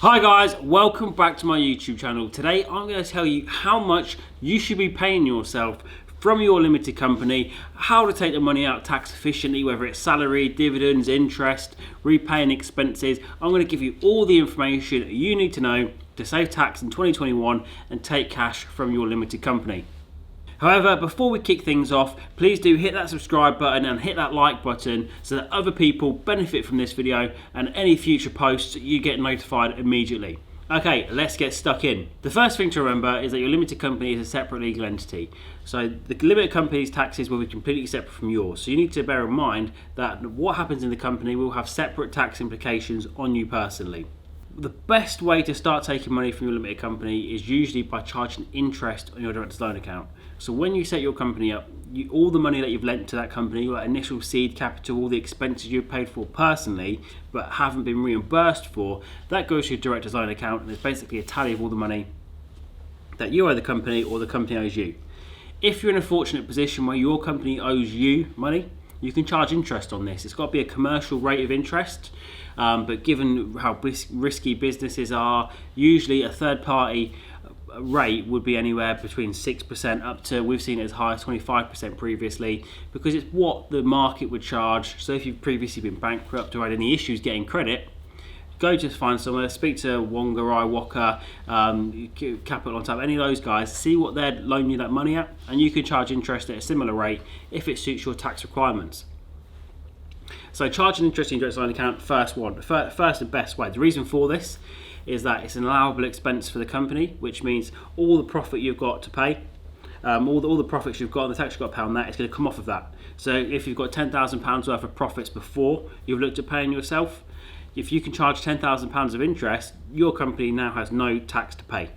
Hi guys, welcome back to my YouTube channel. Today I'm going to tell you how much you should be paying yourself from your limited company, how to take the money out tax efficiently, whether it's salary, dividends, interest, repaying expenses. I'm going to give you all the information you need to know to save tax in 2021 and take cash from your limited company. However, before we kick things off, please do hit that subscribe button and hit that like button so that other people benefit from this video and any future posts you get notified immediately. Okay, let's get stuck in. The first thing to remember is that your limited company is a separate legal entity. So the limited company's taxes will be completely separate from yours. So you need to bear in mind that what happens in the company will have separate tax implications on you personally. The best way to start taking money from your limited company is usually by charging interest on your director's loan account. So when you set your company up, all the money that you've lent to that company, your initial seed capital, all the expenses you've paid for personally but haven't been reimbursed for, that goes to your director's loan account, and it's basically a tally of all the money that you owe the company or the company owes you. If you're in a fortunate position where your company owes you money, you can charge interest on this. It's got to be a commercial rate of interest, but given how risky businesses are, usually a third party rate would be anywhere between 6% up to, we've seen it as high as 25% previously, because it's what the market would charge. So if you've previously been bankrupt or had any issues getting credit, go to find somewhere, speak to Wonga, Walker, Capital on Tap, any of those guys, see what they'd loan you that money at, and you can charge interest at a similar rate if it suits your tax requirements. So charging interest in your direct loan account, first and best way. The reason for this is that it's an allowable expense for the company, which means all the profit you've got to pay, all the profits you've got and the tax you've got to pay on that is going to come off of that. So if you've got £10,000 worth of profits before you've looked at paying yourself, if you can charge £10,000 of interest, your company now has no tax to pay.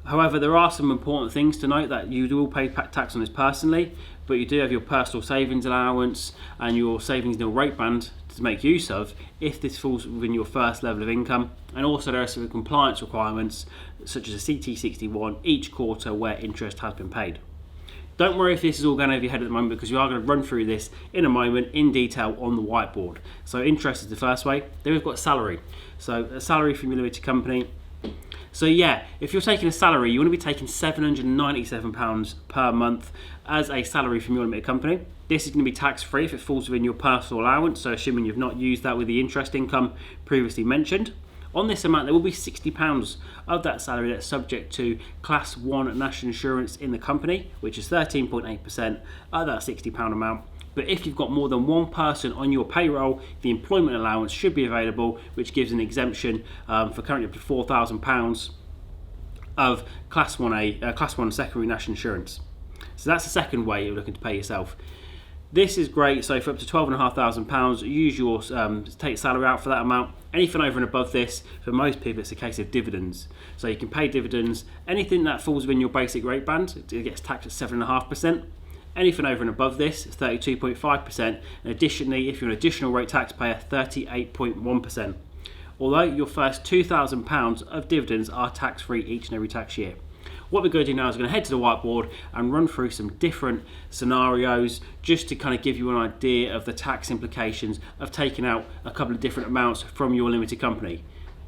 However, there are some important things to note: that you will pay tax on this personally, but you do have your personal savings allowance and your savings nil rate band to make use of if this falls within your first level of income. And also there are some compliance requirements such as a CT61 each quarter where interest has been paid. Don't worry if this is all going over your head at the moment, because we are going to run through this in a moment in detail on the whiteboard. So interest is the first way. Then we've got salary. So a salary from your limited company. So yeah, if you're taking a salary, you want to be taking £797 per month as a salary from your limited company. This is going to be tax-free if it falls within your personal allowance, so assuming you've not used that with the interest income previously mentioned. On this amount, there will be £60 of that salary that's subject to Class 1 national insurance in the company, which is 13.8% of that £60 amount. But if you've got more than one person on your payroll, the employment allowance should be available, which gives an exemption for currently up to £4,000 of Class 1 secondary national insurance. So that's the second way you're looking to pay yourself. This is great. So for up to £12,500, use your take salary out for that amount. Anything over and above this, for most people, it's a case of dividends. So you can pay dividends. Anything that falls within your basic rate band, it gets taxed at 7.5%. Anything over and above this is 32.5%. And additionally, if you're an additional rate taxpayer, 38.1%. Although your first £2,000 of dividends are tax-free each and every tax year. What we're going to do now is we're going to head to the whiteboard and run through some different scenarios just to kind of give you an idea of the tax implications of taking out a couple of different amounts from your limited company.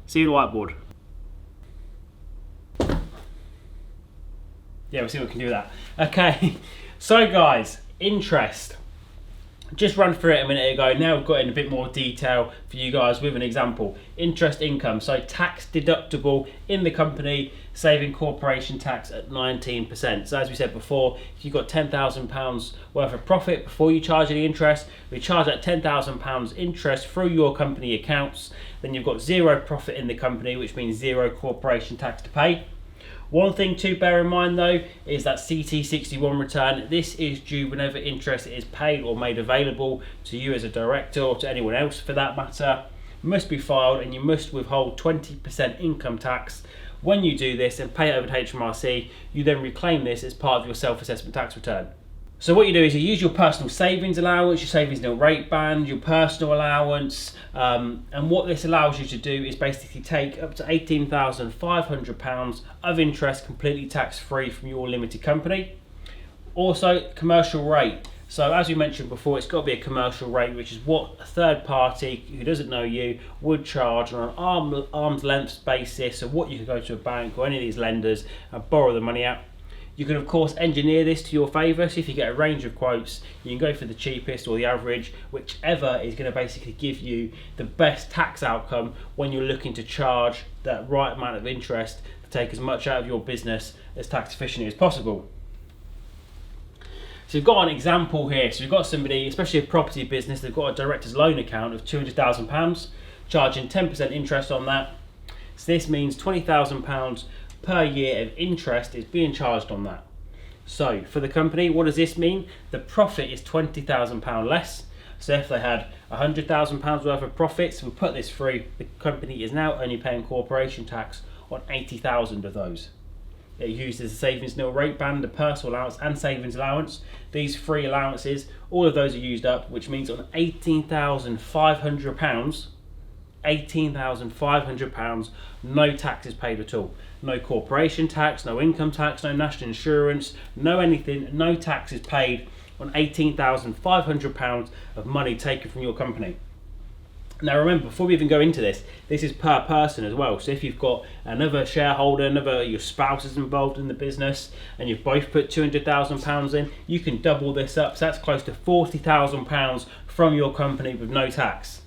See you at the whiteboard. Yeah, we'll see what we can do with that. Okay, so guys, interest. Just run through it a minute ago. Now we've got in a bit more detail for you guys with an example. Interest income, so tax deductible in the company, saving corporation tax at 19%. So as we said before, if you've got £10,000 worth of profit before you charge any interest, we charge that £10,000 interest through your company accounts. Then you've got zero profit in the company, which means zero corporation tax to pay. One thing to bear in mind though is that CT61 return. This is due whenever interest is paid or made available to you as a director, or to anyone else for that matter. Must be filed, and you must withhold 20% income tax. When you do this and pay it over to HMRC, you then reclaim this as part of your self-assessment tax return. So what you do is you use your personal savings allowance, your savings nil rate band, your personal allowance, and what this allows you to do is basically take up to £18,500 of interest completely tax-free from your limited company. Also, commercial rate. So as we mentioned before, it's got to be a commercial rate, which is what a third party who doesn't know you would charge on an arm's length basis, or what you could go to a bank or any of these lenders and borrow the money out. You can of course engineer this to your favour, so if you get a range of quotes, you can go for the cheapest or the average, whichever is going to basically give you the best tax outcome when you're looking to charge that right amount of interest to take as much out of your business as tax efficiently as possible. So we've got an example here. So we've got somebody, especially a property business, they've got a director's loan account of £200,000, charging 10% interest on that. So this means £20,000 per year of interest is being charged on that. So for the company, what does this mean? The profit is £20,000 less. So if they had £100,000 worth of profits, we'll put this through, the company is now only paying corporation tax on 80,000 of those. It uses a savings nil rate band, a personal allowance and savings allowance. These three allowances, all of those are used up, which means on £18,500, no tax is paid at all. No corporation tax, no income tax, no national insurance, no anything, no tax is paid on £18,500 of money taken from your company. Now remember, before we even go into this, this is per person as well. So if you've got another shareholder, your spouse is involved in the business, and you've both put £200,000 in, you can double this up. So that's close to £40,000 from your company with no tax.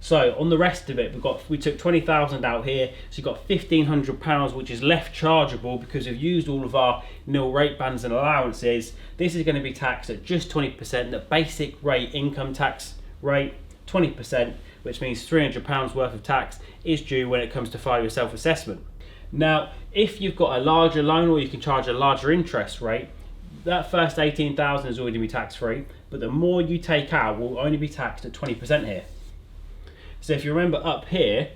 So on the rest of it, we took 20,000 out here, so you've got £1,500 which is left chargeable because we've used all of our nil rate bands and allowances. This is going to be taxed at just 20%, the basic rate income tax rate, 20%, which means £300 worth of tax is due when it comes to file your self-assessment. Now, if you've got a larger loan or you can charge a larger interest rate, that first 18,000 is already going to be tax-free, but the more you take out will only be taxed at 20% here. So if you remember up here,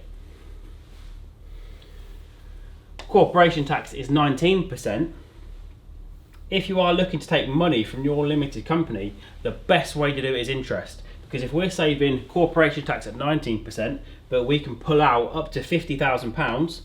corporation tax is 19%. If you are looking to take money from your limited company, the best way to do it is interest. Because if we're saving corporation tax at 19%, but we can pull out up to £50,000,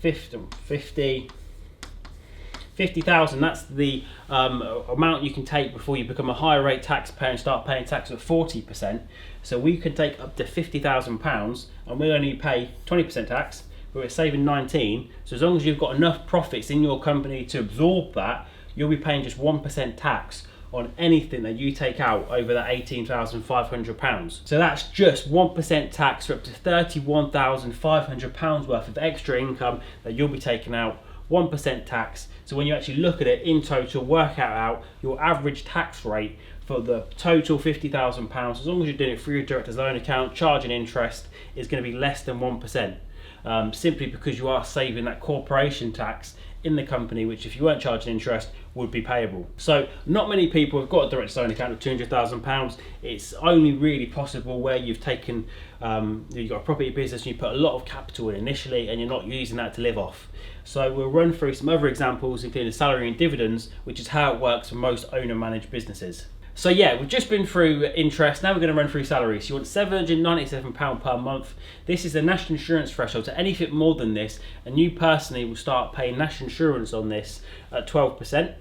50,000, that's the amount you can take before you become a higher rate taxpayer and start paying tax at 40%. So we can take up to £50,000 and we'll only pay 20% tax, but we're saving 19. So as long as you've got enough profits in your company to absorb that, you'll be paying just 1% tax on anything that you take out over that £18,500. So that's just 1% tax for up to £31,500 worth of extra income that you'll be taking out, 1% tax. So when you actually look at it in total, work out your average tax rate for the total £50,000, as long as you're doing it through your director's loan account, charging interest, is going to be less than 1%, simply because you are saving that corporation tax in the company, which if you weren't charging interest would be payable. So not many people have got a director's loan account of £200,000. It's only really possible where you've taken, you've got a property business and you put a lot of capital in initially and you're not using that to live off. So we'll run through some other examples, including salary and dividends, which is how it works for most owner-managed businesses. So yeah, we've just been through interest, now we're going to run through salaries. So you want £797 per month. This is the national insurance threshold, so anything more than this, and you personally will start paying national insurance on this at 12%.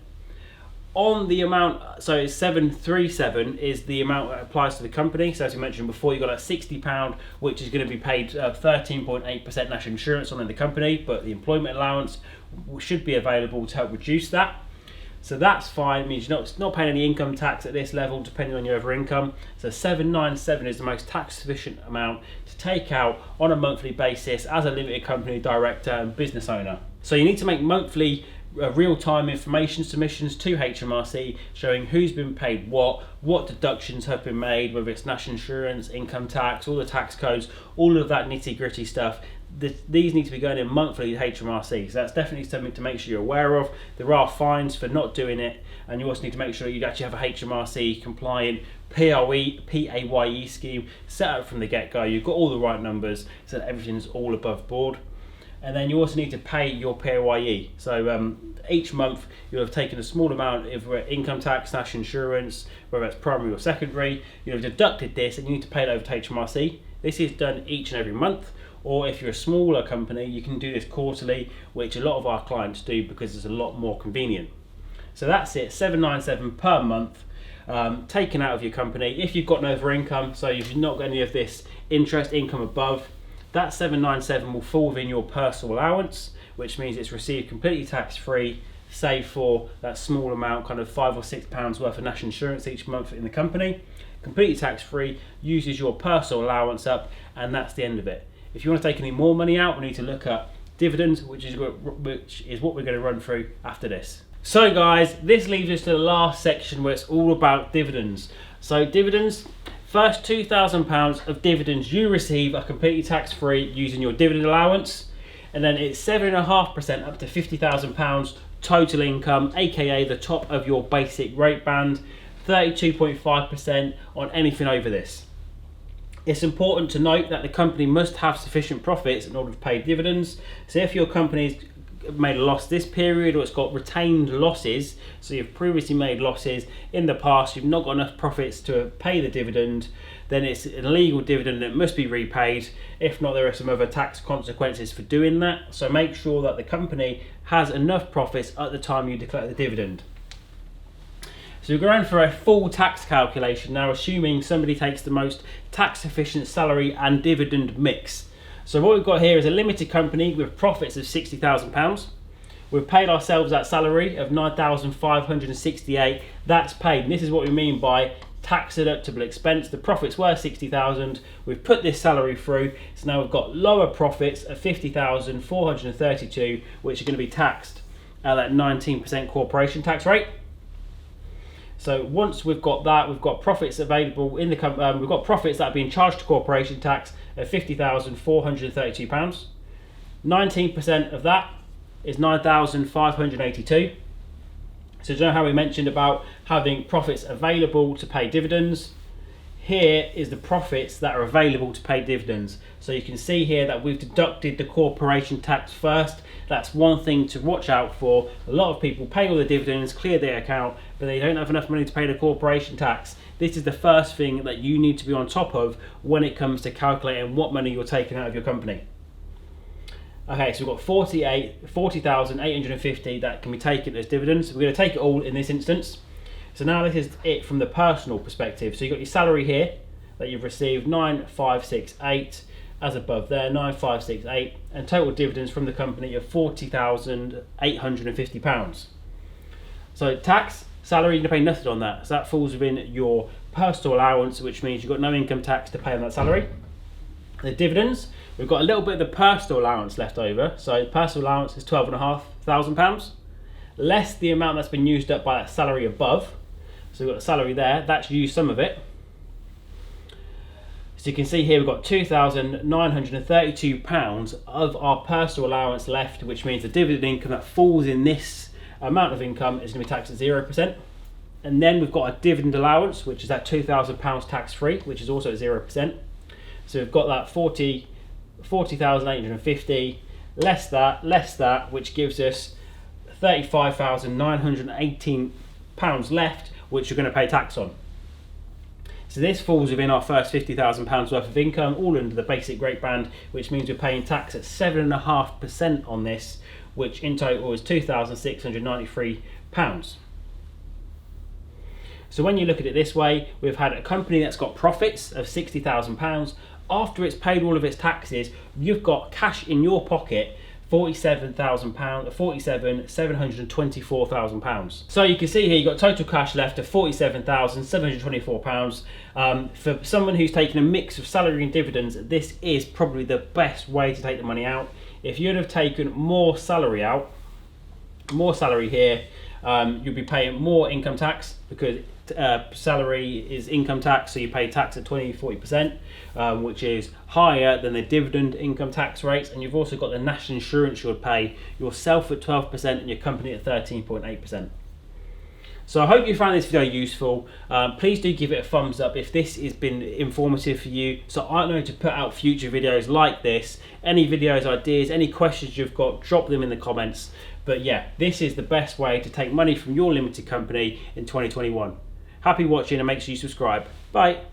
On the amount, so it's 737 is the amount that applies to the company. So as we mentioned before, you've got that £60, which is going to be paid 13.8% national insurance on in the company, but the employment allowance should be available to help reduce that. So that's fine, it means you're not paying any income tax at this level depending on your other income. So 797 is the most tax efficient amount to take out on a monthly basis as a limited company director and business owner. So you need to make monthly real-time information submissions to HMRC showing who's been paid what deductions have been made, whether it's national insurance, income tax, all the tax codes, all of that nitty-gritty stuff. These need to be going in monthly to HMRC, so that's definitely something to make sure you're aware of. There are fines for not doing it, and you also need to make sure you actually have a HMRC compliant PAYE scheme set up from the get-go. You've got all the right numbers, so that everything's all above board. And then you also need to pay your PAYE. So each month you'll have taken a small amount of income tax, national insurance, whether it's primary or secondary. You'll have deducted this and you need to pay it over to HMRC. This is done each and every month. Or if you're a smaller company, you can do this quarterly, which a lot of our clients do because it's a lot more convenient. So that's it, $797 per month. taken out of your company. If you've got no other income, so if you've not got any of this interest income above, that 797 will fall within your personal allowance, which means it's received completely tax-free, save for that small amount, kind of £5 or £6 worth of national insurance each month in the company. Completely tax-free, uses your personal allowance up, and that's the end of it. If you want to take any more money out, we need to look at dividends, which is what we're going to run through after this. So guys, this leaves us to the last section where it's all about dividends. So dividends, first £2,000 of dividends you receive are completely tax-free using your dividend allowance, and then it's 7.5% up to £50,000 total income, aka the top of your basic rate band, 32.5% on anything over this. It's important to note that the company must have sufficient profits in order to pay dividends. So if your company's made a loss this period, or it's got retained losses, so you've previously made losses in the past, you've not got enough profits to pay the dividend, then it's an illegal dividend that must be repaid. If not, there are some other tax consequences for doing that. So make sure that the company has enough profits at the time you declare the dividend. So we're going for a full tax calculation now, assuming somebody takes the most tax efficient salary and dividend mix. So what we've got here is a limited company with profits of £60,000. We've paid ourselves that salary of £9,568. That's paid, and this is what we mean by tax deductible expense. The profits were £60,000. We've put this salary through, so now we've got lower profits of £50,432, which are going to be taxed at that 19% corporation tax rate. So once we've got that, we've got profits available in the company. We've got profits that are being charged to corporation tax of £50,432. 19% of that is £9,582. So do you know how we mentioned about having profits available to pay dividends? Here is the profits that are available to pay dividends. So you can see here that we've deducted the corporation tax first. That's one thing to watch out for. A lot of people pay all the dividends, clear their account, but they don't have enough money to pay the corporation tax. This is the first thing that you need to be on top of when it comes to calculating what money you're taking out of your company. Okay, so we've got 40,850 that can be taken as dividends. We're going to take it all in this instance. So now this is it from the personal perspective. So you've got your salary here that you've received, 9,568, as above there, 9,568, and total dividends from the company of £40,850. So tax, salary, you're going to pay nothing on that. So that falls within your personal allowance, which means you've got no income tax to pay on that salary. The dividends, we've got a little bit of the personal allowance left over. So personal allowance is £12,500, less the amount that's been used up by that salary above. So we've got the salary there, that's used some of it. So you can see here we've got £2,932 of our personal allowance left, which means the dividend income that falls in this amount of income is going to be taxed at 0%. And then we've got a dividend allowance, which is that £2,000 tax free, which is also at 0%. So we've got that 40,850 less that, which gives us £35,918 left, which you're going to pay tax on. So this falls within our first £50,000 worth of income, all under the basic rate band, which means we're paying tax at 7.5% on this, which in total is £2,693. So when you look at it this way, we've had a company that's got profits of £60,000. After it's paid all of its taxes, you've got cash in your pocket, £47,724,000. So you can see here you've got total cash left of £47,724. For someone who's taken a mix of salary and dividends, this is probably the best way to take the money out. If you'd have taken more salary out, more salary here, you'd be paying more income tax, because salary is income tax, so you pay tax at 40%, which is higher than the dividend income tax rates. And you've also got the national insurance you would pay yourself at 12% and your company at 13.8%. So I hope you found this video useful. Please do give it a thumbs up if this has been informative for you, so I know to put out future videos like this. Any videos, ideas, any questions you've got, drop them in the comments. But yeah, this is the best way to take money from your limited company in 2021. Happy watching, and make sure you subscribe. Bye.